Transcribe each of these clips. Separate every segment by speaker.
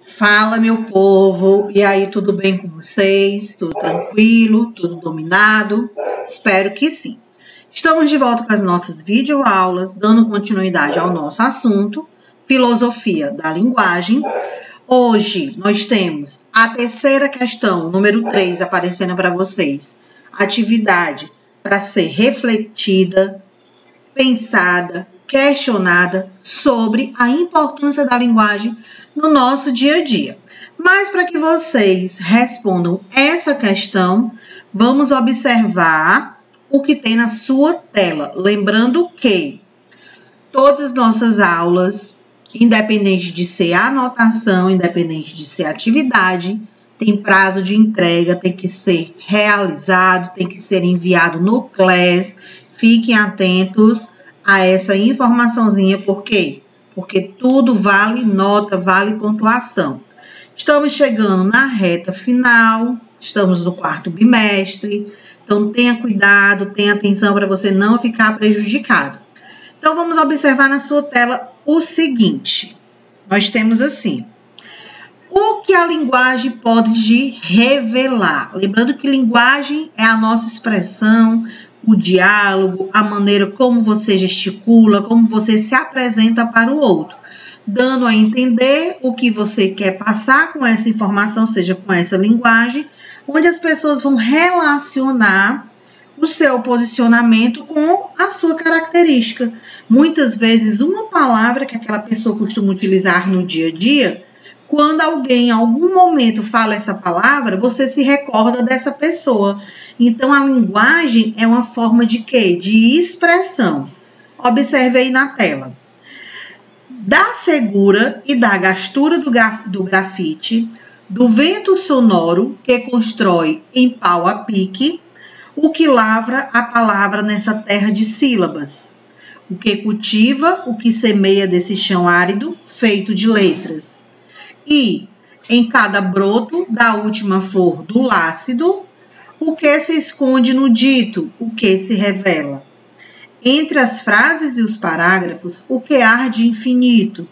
Speaker 1: Fala, meu povo, e aí, tudo bem com vocês? Tudo tranquilo? Tudo dominado? Espero que sim. Estamos de volta com as nossas videoaulas, dando continuidade ao nosso assunto, filosofia da linguagem. Hoje, nós temos a terceira questão, número 3, aparecendo para vocês. Atividade para ser refletida, pensada, questionada sobre a importância da linguagem no nosso dia a dia. Mas para que vocês respondam essa questão, vamos observar o que tem na sua tela. Lembrando que todas as nossas aulas, independente de ser anotação, independente de ser atividade, tem prazo de entrega, tem que ser realizado, tem que ser enviado no Class. Fiquem atentos a essa informaçãozinha, por quê? Porque tudo vale nota, vale pontuação. Estamos chegando na reta final, estamos no 4º bimestre, então tenha cuidado, tenha atenção para você não ficar prejudicado. Então vamos observar na sua tela o seguinte, nós temos assim, o que a linguagem pode revelar? Lembrando que linguagem é a nossa expressão, o diálogo, a maneira como você gesticula, como você se apresenta para o outro, dando a entender o que você quer passar com essa informação, seja com essa linguagem, onde as pessoas vão relacionar o seu posicionamento com a sua característica. Muitas vezes, uma palavra que aquela pessoa costuma utilizar no dia a dia, quando alguém em algum momento fala essa palavra, você se recorda dessa pessoa. Então, a linguagem é uma forma de quê? De expressão. Observe aí na tela. Da segura e da gastura do grafite, do vento sonoro que constrói em pau a pique, o que lavra a palavra nessa terra de sílabas, o que cultiva, o que semeia desse chão árido, feito de letras. E, em cada broto da última flor do lácido, o que se esconde no dito, o que se revela. Entre as frases e os parágrafos, o que arde infinito.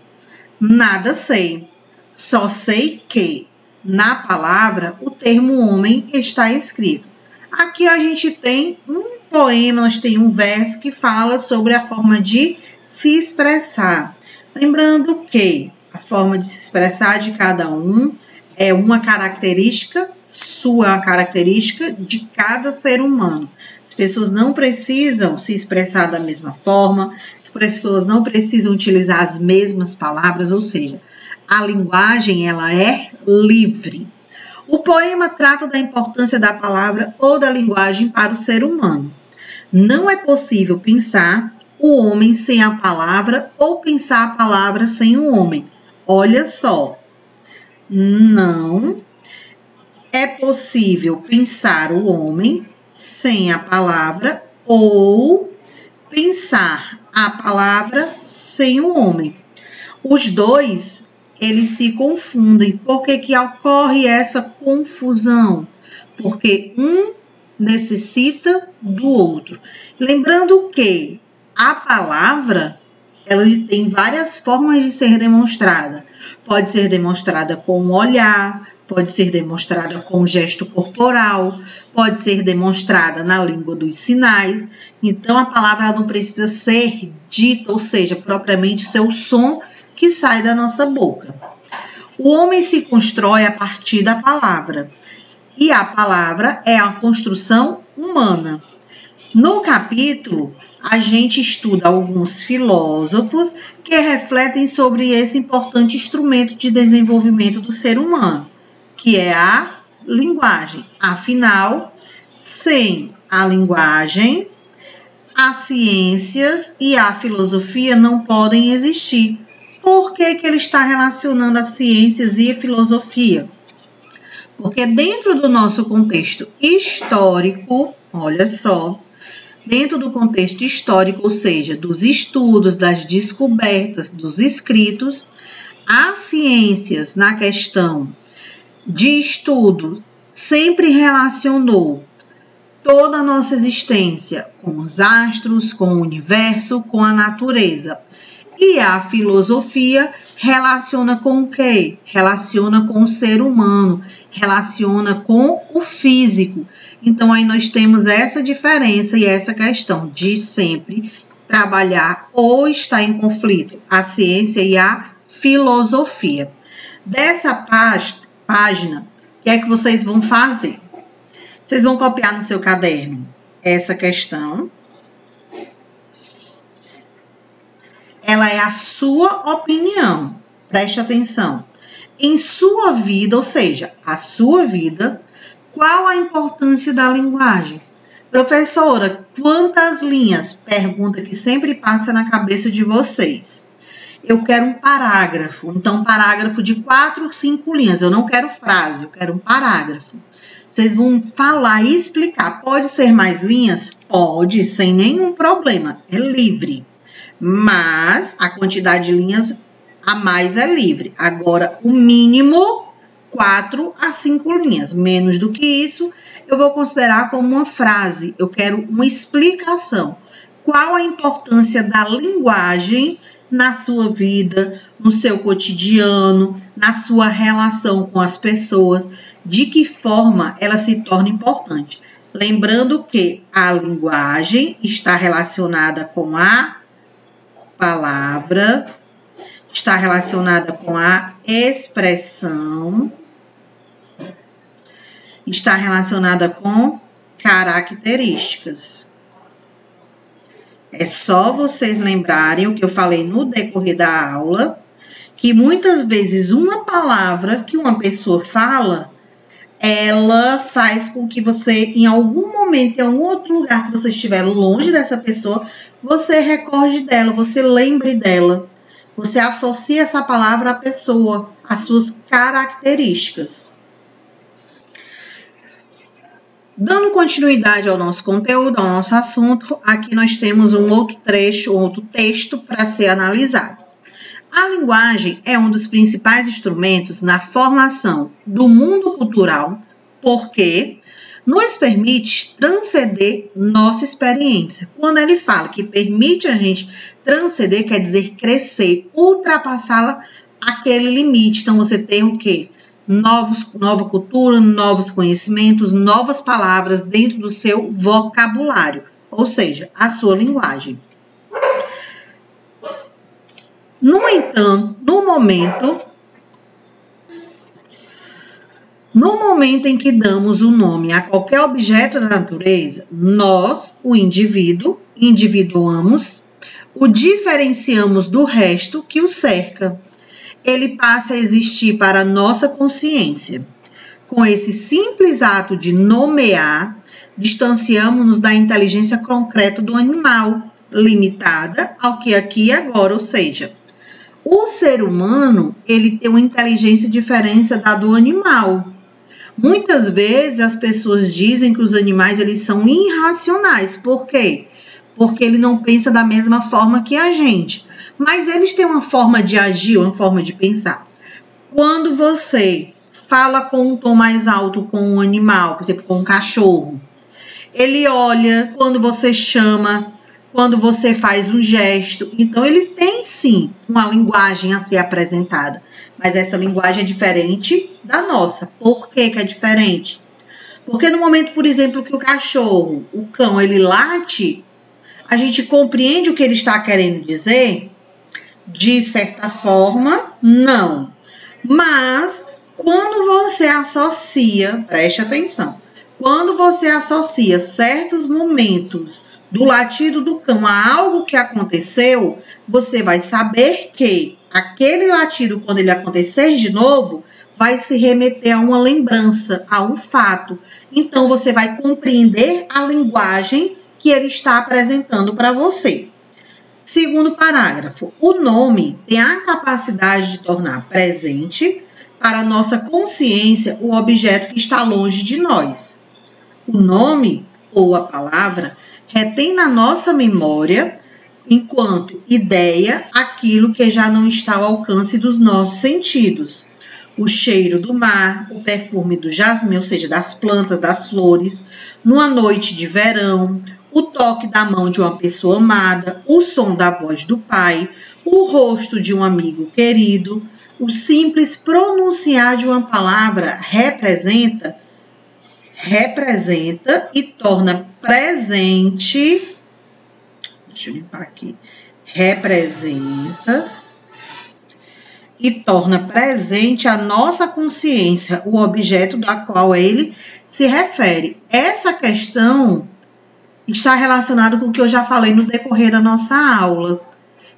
Speaker 1: Nada sei, só sei que, na palavra, o termo homem está escrito. Aqui a gente tem um poema, nós temos um verso que fala sobre a forma de se expressar. Lembrando que a forma de se expressar de cada um é uma característica sua, a característica de cada ser humano. As pessoas não precisam se expressar da mesma forma, as pessoas não precisam utilizar as mesmas palavras, ou seja, a linguagem ela é livre. O poema trata da importância da palavra ou da linguagem para o ser humano. Não é possível pensar o homem sem a palavra ou pensar a palavra sem o homem. Olha só, não é possível pensar o homem sem a palavra ou pensar a palavra sem o homem. Os dois, eles se confundem. Por que ocorre essa confusão? Porque um necessita do outro. Lembrando que a palavra ela tem várias formas de ser demonstrada. Pode ser demonstrada com o olhar, pode ser demonstrada com o gesto corporal, pode ser demonstrada na língua dos sinais. Então, a palavra não precisa ser dita, ou seja, propriamente ser o som que sai da nossa boca. O homem se constrói a partir da palavra, e a palavra é a construção humana. No capítulo, a gente estuda alguns filósofos que refletem sobre esse importante instrumento de desenvolvimento do ser humano, que é a linguagem. Afinal, sem a linguagem, as ciências e a filosofia não podem existir. Por que ele está relacionando as ciências e a filosofia? Porque dentro do nosso contexto histórico, olha só, dentro do contexto histórico, ou seja, dos estudos, das descobertas, dos escritos, as ciências na questão de estudo sempre relacionou toda a nossa existência com os astros, com o universo, com a natureza. E a filosofia relaciona com o quê? Relaciona com o ser humano, relaciona com o físico. Então, aí nós temos essa diferença e essa questão de sempre trabalhar ou estar em conflito a ciência e a filosofia. Dessa página, o que é que vocês vão fazer? Vocês vão copiar no seu caderno essa questão. Ela é a sua opinião. Preste atenção. Em sua vida, ou seja, a sua vida, qual a importância da linguagem? Professora, quantas linhas? Pergunta que sempre passa na cabeça de vocês. Eu quero um parágrafo. Então, um parágrafo de 4 ou 5 linhas. Eu não quero frase, eu quero um parágrafo. Vocês vão falar e explicar. Pode ser mais linhas? Pode, sem nenhum problema. É livre. Mas a quantidade de linhas a mais é livre. Agora, o mínimo, 4 a 5 linhas. Menos do que isso, eu vou considerar como uma frase. Eu quero uma explicação. Qual a importância da linguagem na sua vida, no seu cotidiano, na sua relação com as pessoas, de que forma ela se torna importante. Lembrando que a linguagem está relacionada com a palavra, está relacionada com a expressão, está relacionada com características. É só vocês lembrarem o que eu falei no decorrer da aula, que muitas vezes uma palavra que uma pessoa fala, ela faz com que você, em algum momento, em algum outro lugar que você estiver longe dessa pessoa, você recorde dela, você lembre dela. Você associa essa palavra à pessoa, às suas características. Dando continuidade ao nosso conteúdo, ao nosso assunto, aqui nós temos um outro trecho, outro texto para ser analisado. A linguagem é um dos principais instrumentos na formação do mundo cultural, porque nos permite transcender nossa experiência. Quando ele fala que permite a gente transcender, quer dizer crescer, ultrapassar aquele limite. Então, você tem o quê? Nova cultura, novos conhecimentos, novas palavras dentro do seu vocabulário, ou seja, a sua linguagem. No entanto, no momento em que damos o nome a qualquer objeto da natureza, nós, o indivíduo, individuamos, o diferenciamos do resto que o cerca. Ele passa a existir para a nossa consciência. Com esse simples ato de nomear, distanciamos-nos da inteligência concreta do animal, limitada ao que aqui e agora, ou seja, o ser humano, ele tem uma inteligência diferente da do animal. Muitas vezes as pessoas dizem que os animais eles são irracionais. Por quê? Porque ele não pensa da mesma forma que a gente. Mas eles têm uma forma de agir, uma forma de pensar. Quando você fala com um tom mais alto com um animal, por exemplo, com um cachorro, ele olha quando você chama, quando você faz um gesto. Então, ele tem, sim, uma linguagem a ser apresentada. Mas essa linguagem é diferente da nossa. Por que que é diferente? Porque no momento, por exemplo, que o cachorro, o cão, ele late, a gente compreende o que ele está querendo dizer? De certa forma, não. Mas, quando você associa, preste atenção, quando você associa certos momentos do latido do cão a algo que aconteceu, você vai saber que aquele latido, quando ele acontecer de novo, vai se remeter a uma lembrança, a um fato. Então, você vai compreender a linguagem que ele está apresentando para você. Segundo parágrafo, o nome tem a capacidade de tornar presente para a nossa consciência o objeto que está longe de nós. O nome ou a palavra retém na nossa memória, enquanto ideia, aquilo que já não está ao alcance dos nossos sentidos. O cheiro do mar, o perfume do jasmim, ou seja, das plantas, das flores, numa noite de verão, o toque da mão de uma pessoa amada, o som da voz do pai, o rosto de um amigo querido, o simples pronunciar de uma palavra representa e torna presente, deixa eu limpar aqui, representa e torna presente a nossa consciência, o objeto da qual ele se refere. Essa questão está relacionada com o que eu já falei no decorrer da nossa aula.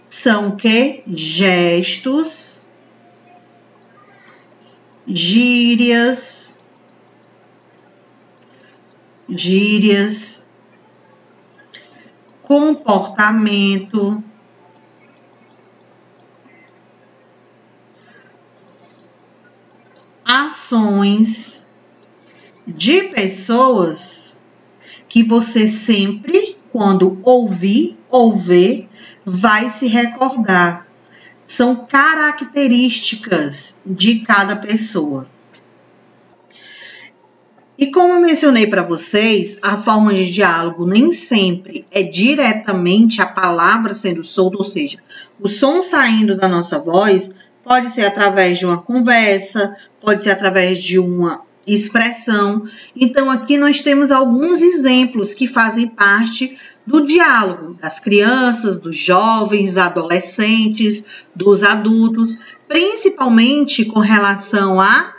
Speaker 1: São o quê? Gestos, gírias, comportamento, ações de pessoas que você sempre, quando ouvir ou ver, vai se recordar. São características de cada pessoa. E como eu mencionei para vocês, a forma de diálogo nem sempre é diretamente a palavra sendo solta, ou seja, o som saindo da nossa voz pode ser através de uma conversa, pode ser através de uma expressão. Então, aqui nós temos alguns exemplos que fazem parte do diálogo das crianças, dos jovens, adolescentes, dos adultos, principalmente com relação à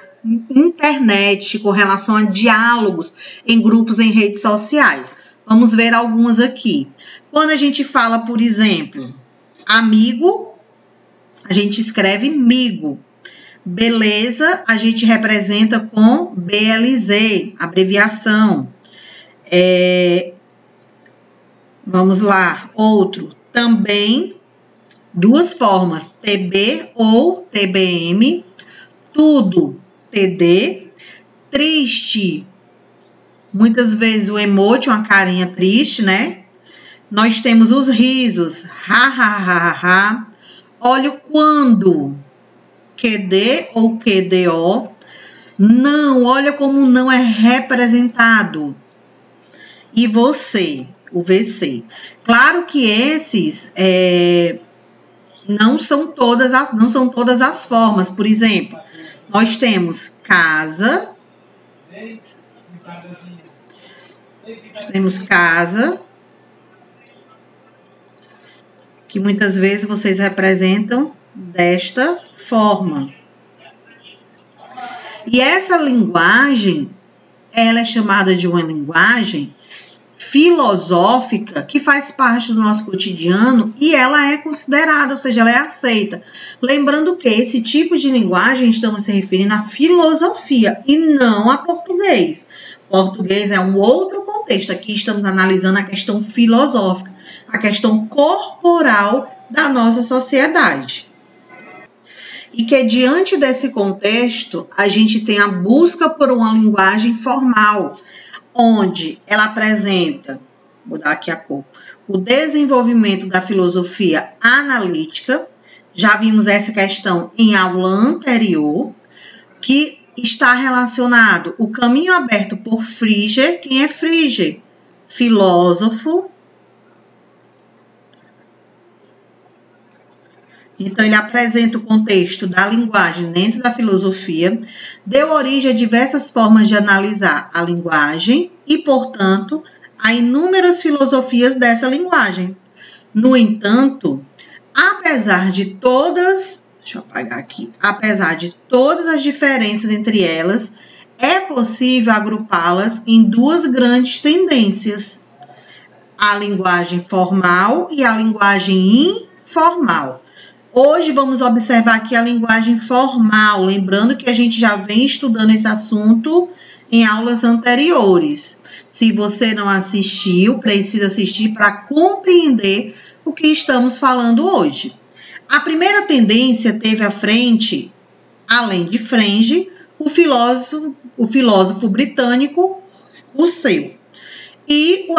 Speaker 1: internet, com relação a diálogos em grupos em redes sociais. Vamos ver algumas aqui. Quando a gente fala, por exemplo, amigo, a gente escreve migo. Beleza, a gente representa com BLZ, abreviação. Vamos lá, outro. Também, duas formas, TB ou TBM. Tudo, TD. Triste, muitas vezes o emoji, uma carinha triste, né? Nós temos os risos, ha, ha, ha, ha, ha. Olha o quando, QD ou QDO. Não, olha como não é representado. E você, o VC. Claro que esses não são todas as formas. Por exemplo, nós temos casa. Temos casa, que muitas vezes vocês representam desta forma. E essa linguagem, ela é chamada de uma linguagem filosófica que faz parte do nosso cotidiano e ela é considerada, ou seja, ela é aceita. Lembrando que esse tipo de linguagem estamos se referindo à filosofia e não a português. Português é um outro contexto. Aqui estamos analisando a questão filosófica, a questão corporal da nossa sociedade. E que diante desse contexto, a gente tem a busca por uma linguagem formal, onde ela apresenta, vou dar aqui a cor, o desenvolvimento da filosofia analítica. Já vimos essa questão em aula anterior, que está relacionado o caminho aberto por Frege. Quem é Frege? Filósofo. Então, ele apresenta o contexto da linguagem dentro da filosofia, deu origem a diversas formas de analisar a linguagem e, portanto, a inúmeras filosofias dessa linguagem. No entanto, apesar de todas as diferenças entre elas, é possível agrupá-las em duas grandes tendências: a linguagem formal e a linguagem informal. Hoje vamos observar aqui a linguagem formal, lembrando que a gente já vem estudando esse assunto em aulas anteriores. Se você não assistiu, precisa assistir para compreender o que estamos falando hoje. A primeira tendência teve à frente, além de Frege, o filósofo britânico Russell e o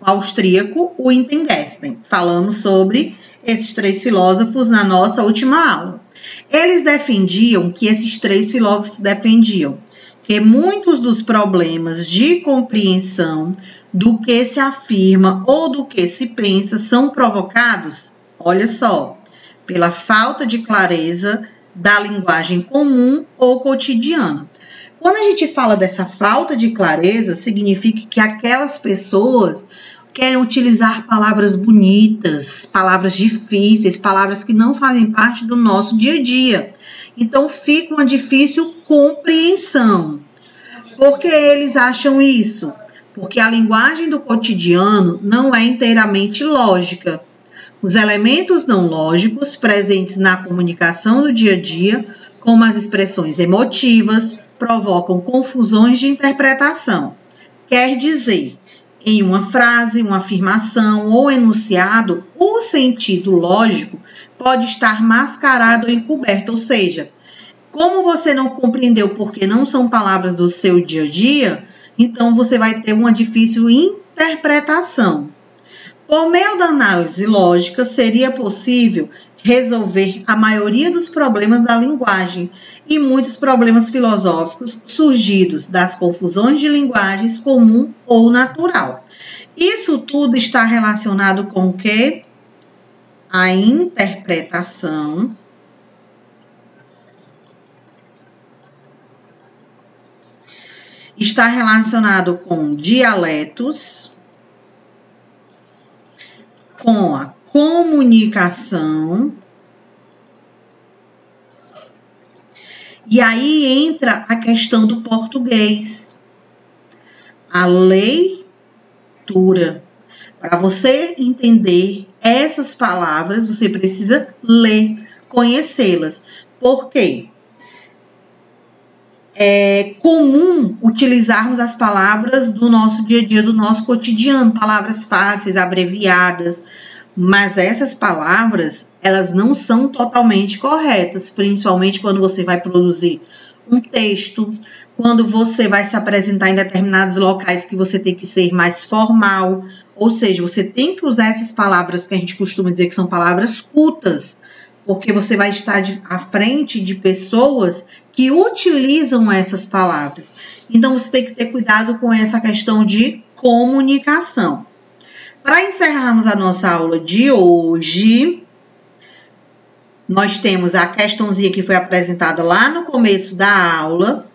Speaker 1: austríaco, o Wittgenstein. Falamos sobre esses três filósofos na nossa última aula. Eles defendiam que esses três filósofos defendiam que muitos dos problemas de compreensão do que se afirma ou do que se pensa são provocados, Olha só, pela falta de clareza da linguagem comum ou cotidiana. Quando a gente fala dessa falta de clareza, significa que aquelas pessoas querem utilizar palavras bonitas, palavras difíceis, palavras que não fazem parte do nosso dia a dia. Então, fica uma difícil compreensão. Por que eles acham isso? Porque a linguagem do cotidiano não é inteiramente lógica. Os elementos não lógicos presentes na comunicação do dia a dia, como as expressões emotivas, provocam confusões de interpretação. Quer dizer, em uma frase, uma afirmação ou enunciado, o sentido lógico pode estar mascarado ou encoberto, ou seja, como você não compreendeu porque não são palavras do seu dia a dia, então você vai ter uma difícil interpretação. Por meio da análise lógica, seria possível resolver a maioria dos problemas da linguagem e muitos problemas filosóficos surgidos das confusões de linguagens comum ou natural. Isso tudo está relacionado com o quê? A interpretação está relacionado com dialetos, com a comunicação, e aí entra a questão do português, a leitura. Para você entender essas palavras, você precisa ler, conhecê-las. Por quê? É comum utilizarmos as palavras do nosso dia a dia, do nosso cotidiano, palavras fáceis, abreviadas, mas essas palavras, elas não são totalmente corretas, principalmente quando você vai produzir um texto, quando você vai se apresentar em determinados locais que você tem que ser mais formal, ou seja, você tem que usar essas palavras que a gente costuma dizer que são palavras cultas, porque você vai estar à frente de pessoas que utilizam essas palavras. Então, você tem que ter cuidado com essa questão de comunicação. Para encerrarmos a nossa aula de hoje, nós temos a questãozinha que foi apresentada lá no começo da aula,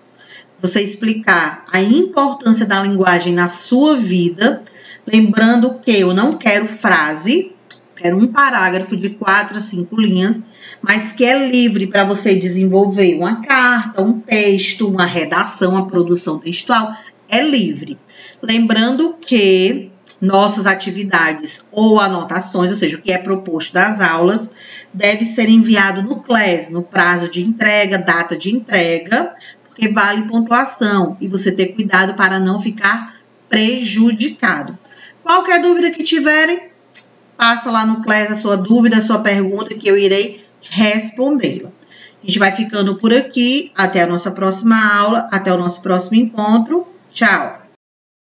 Speaker 1: você explicar a importância da linguagem na sua vida, lembrando que eu não quero frase, quero um parágrafo de 4 a 5 linhas, mas que é livre para você desenvolver uma carta, um texto, uma redação, uma produção textual, é livre. Lembrando que nossas atividades ou anotações, ou seja, o que é proposto das aulas, deve ser enviado no CLES, no prazo de entrega, data de entrega, porque vale pontuação e você ter cuidado para não ficar prejudicado. Qualquer dúvida que tiverem, passa lá no CLES a sua dúvida, a sua pergunta, que eu irei respondê-la. A gente vai ficando por aqui. Até a nossa próxima aula. Até o nosso próximo encontro. Tchau!